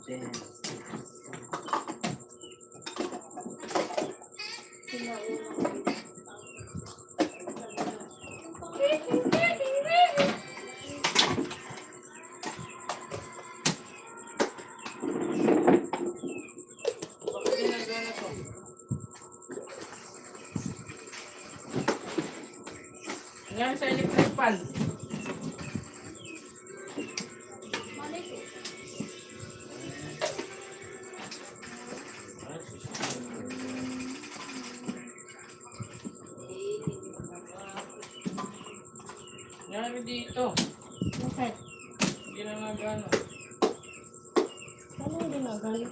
din. Ngayon sa electric fan. Ngayon dito. Bakit? Hindi na nagano. Ano hindi nagano?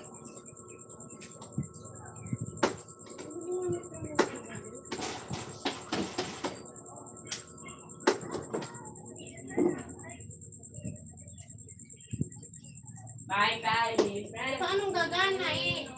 Bye, bye. Paano gagana eh?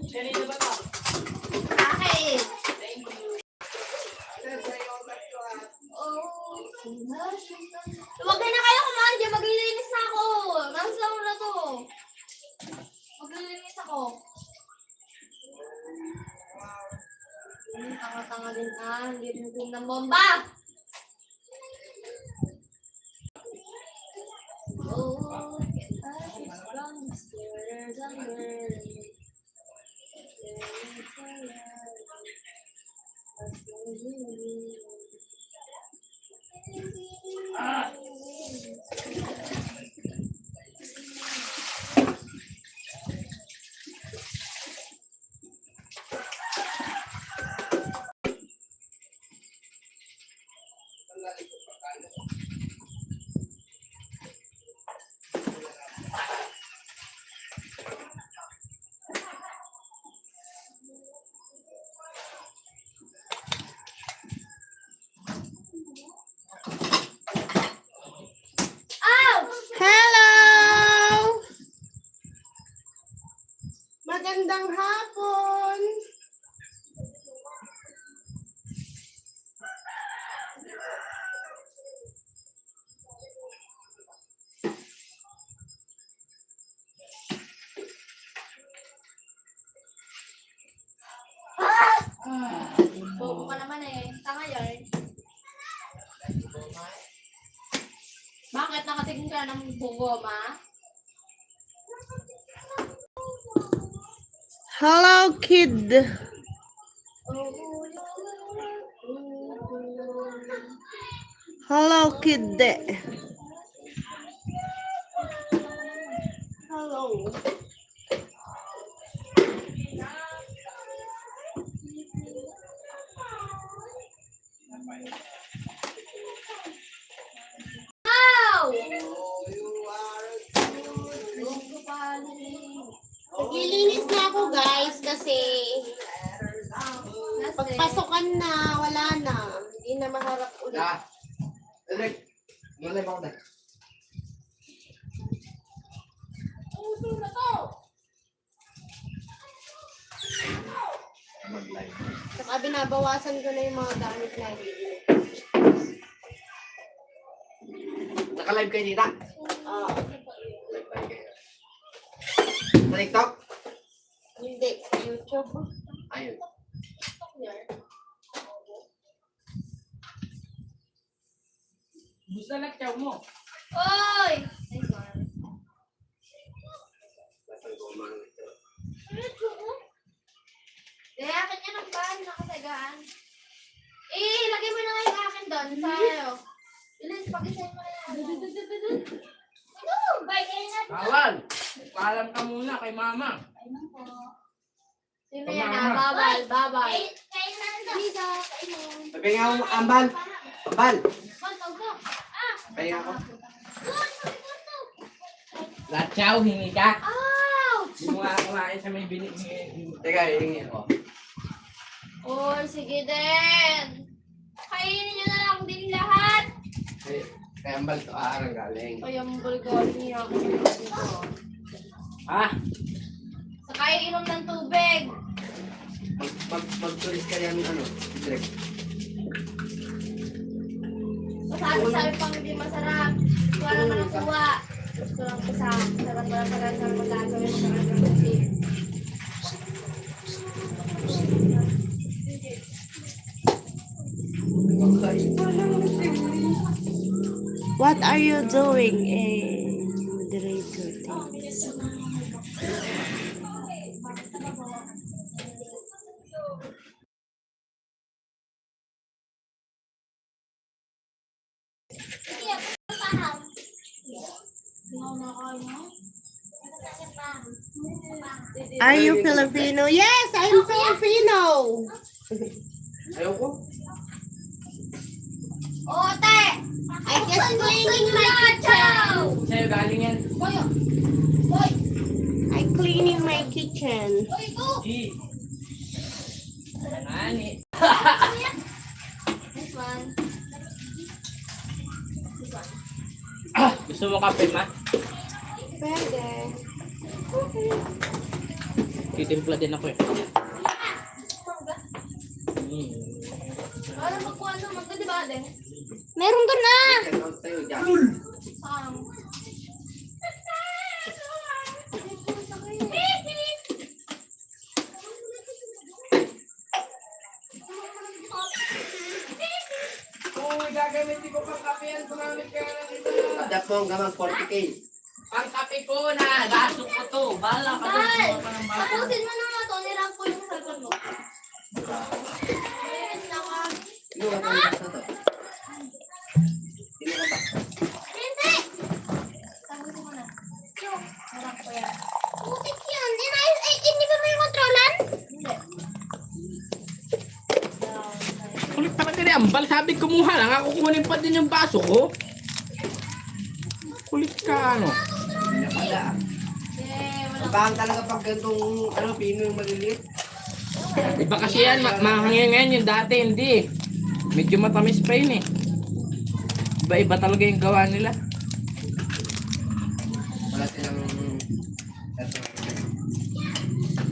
Kanina ba to? Bakit? Huwag na kayo kumain dyan. Maglilinis na ako. Nasa na to. Maglilinis ako. Tanga-tanga din ah. Hindi rin din ng bomba. Oh, it's from the stairs I'm learning. Hello! Magandang hapon! Bobo ka naman eh. Tanga yun. Bakit nakatingin ka ng bugoma? Hello, kid! Hello, kid! Hello! Ow! Naglilinis na ako, guys, kasi pagpasokan na, wala na. Hindi na maharap ulit. Ah, Eric, malay ba ako na? Saka binabawasan ko na yung mga gamit na hindi. Naka-live kayo dito? Ah, Live tayo kayo. Sa TikTok? hindi. YouTube. Ayun. Gusto na lakyaw mo. Oy! Ay, sorry. Kaya akin yan ang bahan, nakatagaan. Eh, lagay mo na nga yung akin doon. Sa ano. Ilan, pag-isahin mo na yan. Bye kayo na. Bawal. Paalam ka muna kay mama. Sino yan ah? Babal, babal. Kayo na lang. Dito. Pahinga ako, ambal. Ambal. Pantog. Ah. Pahinga ako. Latsaw, hingi ka. Ouch! Hindi mo nga kumain sa may binigay. Teka, hihingi ako. Oh, sige din. Kainin nyo na lang din lahat. Kaya ambal to aarang galing. Ay, ang bulgar niya ako. Ha? Saka inom ng tubig. Mag-tulis ka yan, ano, direct. Masabi pang hindi masarap. Wala naman ang kuha. Gusto lang ko sa sarap wala sa magagawin sa kanyang. What are you doing, moderator? Are you Filipino? Yes, I'm Filipino. Ayoko. Ote! I just cleaning my Chow! Sa'yo galing yan. Boyo! Boy! I'm cleaning my kitchen. Boy, go! G. Ani. This one. Gusto mo kape, ma? Pwede. Titimpla din ako eh. Ano magkuha ito? Magkadiba din? Meron doon na! Ano sa'yo, Jack? Kung gagamitin ko pang kape yan, gumamit ka na dito. Adapt mo ang gamang 40K. Pang kape ko na, gasok ko to. Bala ka doon, Dal! gumawa ka ng bago. Tapusin mo naman ito. Nirang ko yung cellphone mo. Ayun lang ah. Sino ka pa na to? Sino ka pa? Hindi! Tapusin mo na. Yung, nirang ko yan. Putik yan. Hindi ba may kontrolan? Hindi. Kulit talaga rin, ambal. Sabi kumuha lang, ako kukunin pa din yung baso ko. Kulit ka, ano? Hindi na pala. Wala. Ang pahang talaga pag gantong, ano, pino yung maliliit. Iba kasi yan, mahangin ngayon yung dati, hindi. Medyo matamis pa yun eh. Iba-iba talaga yung gawa nila. Wala silang...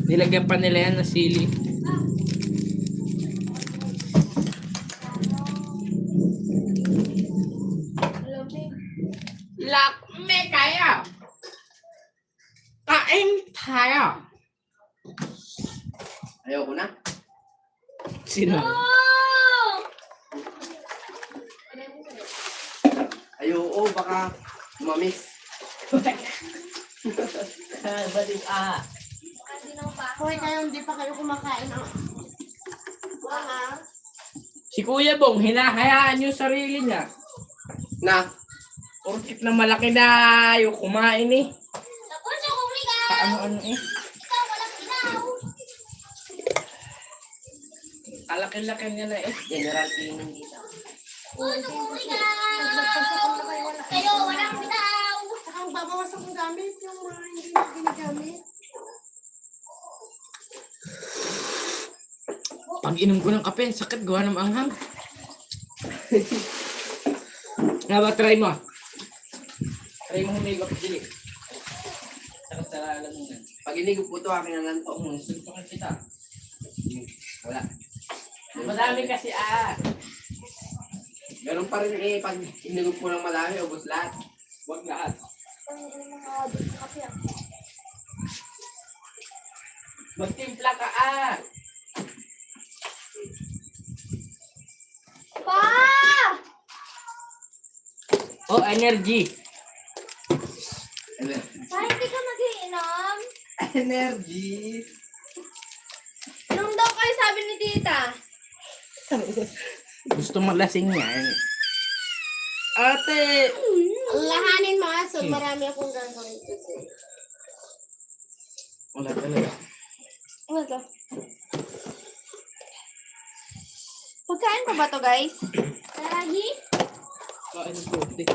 Nilagyan pa nila yan na sili. Lakme kaya! Kain tayo! Ayoko na. Sino? Oh! Ayoko, baka mamis. Balik ah. Hindi na pa. Hoy, kayo hindi pa kayo kumakain. Si Kuya Bong, hinahayaan yung sarili niya. Na, Porkit na malaki na yung kumain eh. Tapos yung kumiga! Ano-ano eh. Ikaw walang ilaw! Kalaki-laki niya na eh. general cleaning dito. Tapos yung kumiga! Pero walang ilaw! Saka ang babawasan kong gamit, yung mga hindi na ginagamit. Pag inom ko ng kape, sakit gawa ng anghang. Nga ba, try mo? Try mo humigop, Jili. Sakit sa lalamunan. Pag inigop ko to, akin na lang to. Suntukan kita. Wala. Madami kasi Meron pa rin eh, pag inigop ko ng madami, ubos lahat. Huwag lahat. Magtimpla ka Pa! Oh, energy. Pa, hindi ka mag-iinom? Energy. Inom daw kayo sabi ni tita. Gusto malasing yan. Ate! Lahanin mo aso, marami akong gagawin today. Wala talaga. Ano to? Pagkain pa ba to, guys? Lagi? Kain ng puti.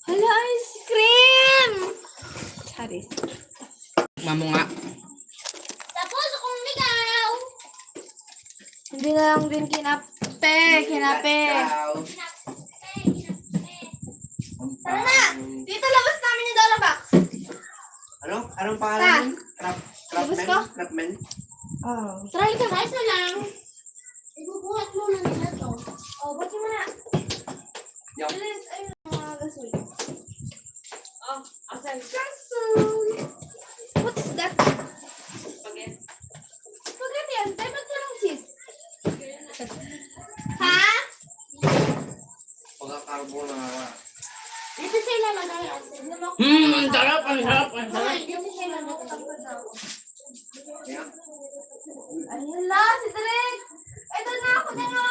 Hala, ice cream! Charis. Mamo nga. Tapos akong ligaw. Hindi na lang din kinape. Kinape. Ciao. Tara na! Dito labas namin yung dollar box. Ano? Anong pangalan nun? Labas ko? Crapman? Oh. Try ka guys na lang. Ibubuhat mo na nila to. Oh, ba't mo na? Yup. Bilis, ayun ang mga gasol. Oh, asan? What is that? Spaghetti. Spaghetti yan. Tayo ba't walang cheese? Ha? Pagka-carbonara. Dito siya ilalagay asin. Ang sarap, ang sarap, ang sarap. Ay, dito siya ilalagay. Ayan. Ayun la, si Derek! Ito na ako din o!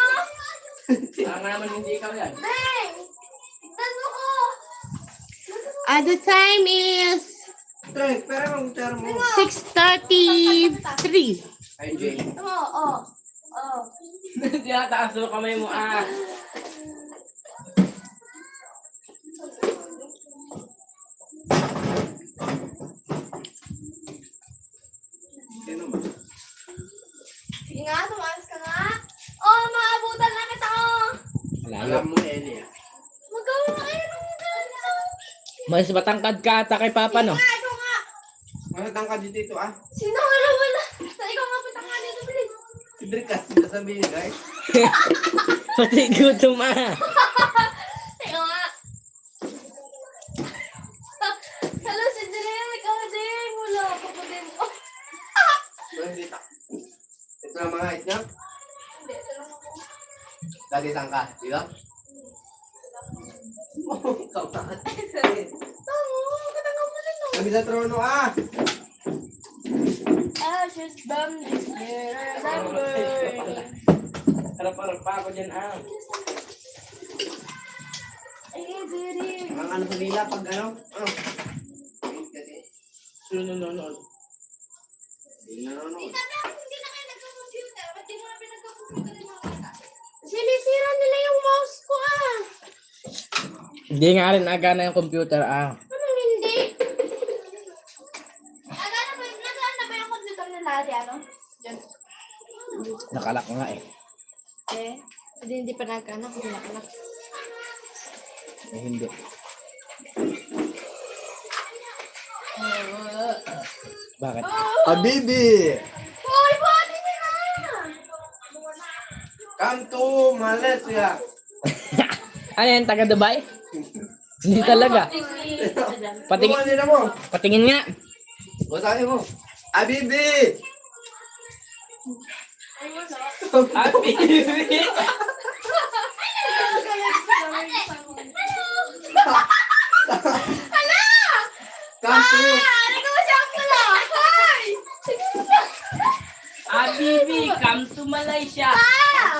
Parang naman hindi ikaw yan. Deng! Tignan mo ko! The time is Trek, pero ang kutsara mo. 6:33. Ay, Jay. Oh. Tinataas mo kamay mo ah. Sino ba? Sige nga, tumaas ka nga. Oh, maabutan na kita oh! Malayo. Alam mo, Eli. Magawa kayo ng ganito. Mas matangkad ka ata kay Papa, no? Ikaw nga! Masatang ka dito ah. Sino wala? Ikaw nga patang nga dito, bilis. Si Drake kasi sasabihin, guys. Pati gutom ah. Ikaw nga. Hello, si Derek. Ikaw din. Wala ako pa din. Oh, Hindi ta. Ito na mga niya. hindi. Ito lang ako. Dati saan ka? Dito? Oh, ikaw na. Tango, katanga mo rin oh. Sabi sa trono ah. Ashes bomb this mirror that burn. Harap-harap pa ako dyan ah. Easy. Ang ano sa nila pag ano? Kasi, Sunod-nunod. hindi na ano. Sabi ako, hindi na kayo nagka-computer. Ba't di mo na pinagka-computer yung mga bata? Sinisira nila yung mouse ko ah. Hindi nga rin aga na yung computer ah. Anong hindi? Nagaan na ba yung computer nila, ano? Diyan. Nakalak nga eh. Hindi pa nagkaanak, hindi nakalak. Eh, hindi. Bakit? Habibi! Hoy, body mo na! Come to Malaysia! Ano yan, taga Dubai? Hindi talaga. Patingin, Kumanin na mo! patingin nga. O sabi mo, Habibi! Happy Come to... Ano ko siya pala? Hoy! Habibi, come to Malaysia.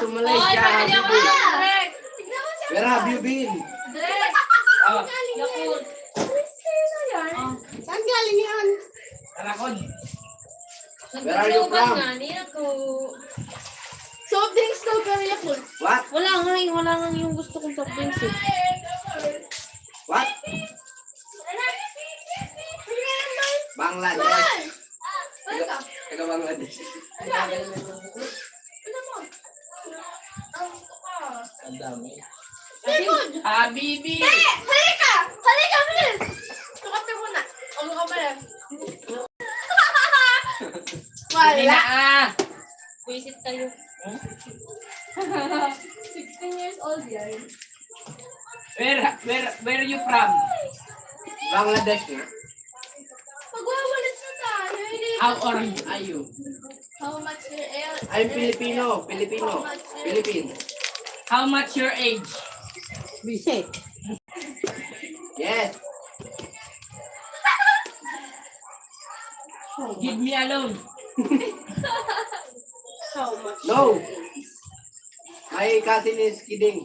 To Malaysia, Habibi! Drek! Tignan mo siya. Where have you been? Drek! Oh, Yakult. Sino yan? Saan galing yan? Tarakon. Where are you from? Soft drinks daw pero Yakult. What? Wala nga yung gusto kong soft drinks eh. What? Bangladesh. Taga Bangladesh. Ang dami. Likod! Habibi! Halika! Halika, bilis! Tukape muna. Ano ka pala? Hindi na Wala. ah. Visit kayo. 16 years old yan. Where are you from? Bangladesh nga. Pagwawalis na tayo. Hindi. How old are you? How much your air? I'm Filipino. Filipino. Philippines. How much your age? Bisit. Yes. Give me alone. How much? No. My cousin is kidding.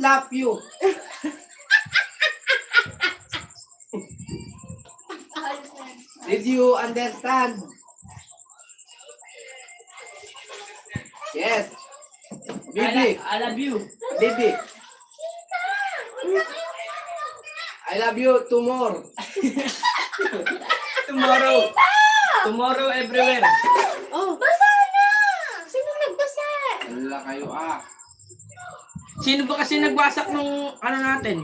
slap you. Did you understand? Yes. Bibi, I love you. Bibi, I love you tomorrow. Tomorrow. Tomorrow everywhere. Oh, Basa na! Sino nagbasa? Wala kayo ah. Sino ba kasi nagwasak nung ano natin?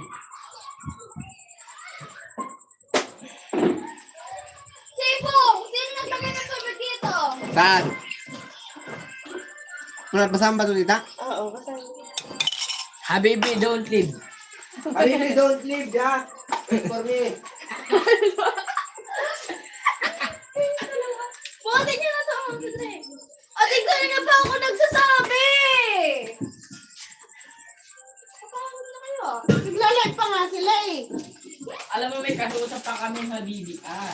Sibong! Sino nagbagay ng tubig dito? Saan? Basahan ba ito, tita? oo, basta. Habibi, don't leave. Habibi, don't leave, yeah. Wait for me. Buti niya na sa mga eh. Ate, kanina pa ako nagsasabi! Kapagod na kayo. Nagla-live pa nga sila eh. Alam mo, may kausap pa kami Habibi. Ah.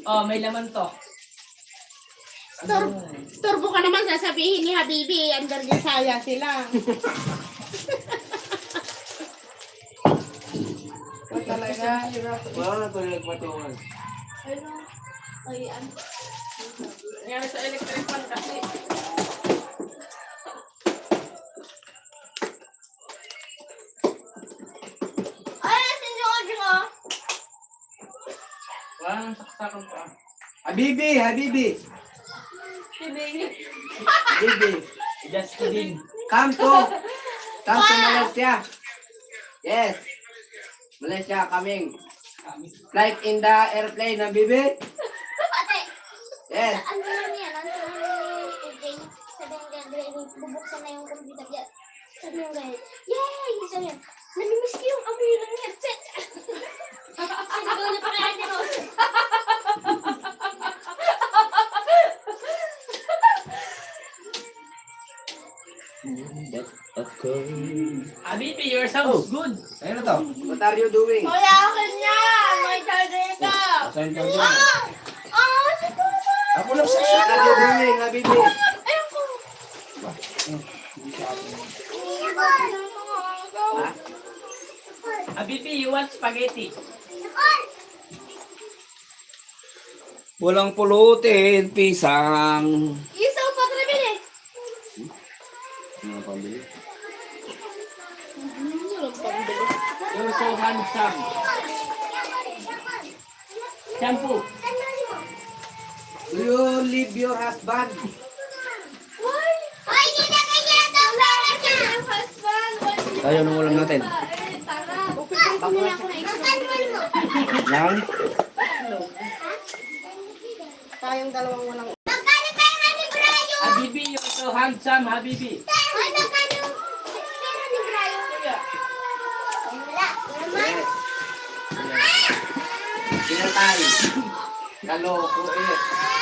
Oh, may laman to. Turbo ka naman sasabihin ni Habibi, under Desaya sila. Talaga, hirap. Wala na ito nagpatungan. Ano? Ay, ano? Nangyari sa electric fan kasi. Ay, sin George ko! Wala nang saksakan pa. Habibi, Habibi. Baby. Habibi. Just kidding. Come to Malaysia. Yes. Malaysia coming. Flight in the airplane, Habibi. Ate, Yes. ano lang yan? Ano lang yan? Jane, sabihin ka, bubuksan na yung computer niya. Sabi yung guys, yay! Sabi yan, namimiss ko yung amoy ng headset. Sinigaw niya pa kaya ni Rose. Habibi, your sounds good. Ayun na to. What are you doing? Kuya, akin yan! May charger ka! Saan ka dyan? Siguro! Ako lang sa What are you doing, Habibi? Ayun ko! Ha? Habibi, you want spaghetti? Walang pulutin, pisang. Isaw pa rin eh! Ano pambili? You're so handsome. Shampoo. Do you leave your husband? Why? Ay, hindi na kanya daw! Wala ka yung husband! Ayaw nung ulam natin. Ay, tara! Nila ako na extra. Lang? Tayong dalawang walang. Magkano tayo na ni Brayo? Habibi, you're so handsome, Habibi. Ay, magkano? Pero ni Brayo? Wala. Yes. Pinatay. Kaloko eh.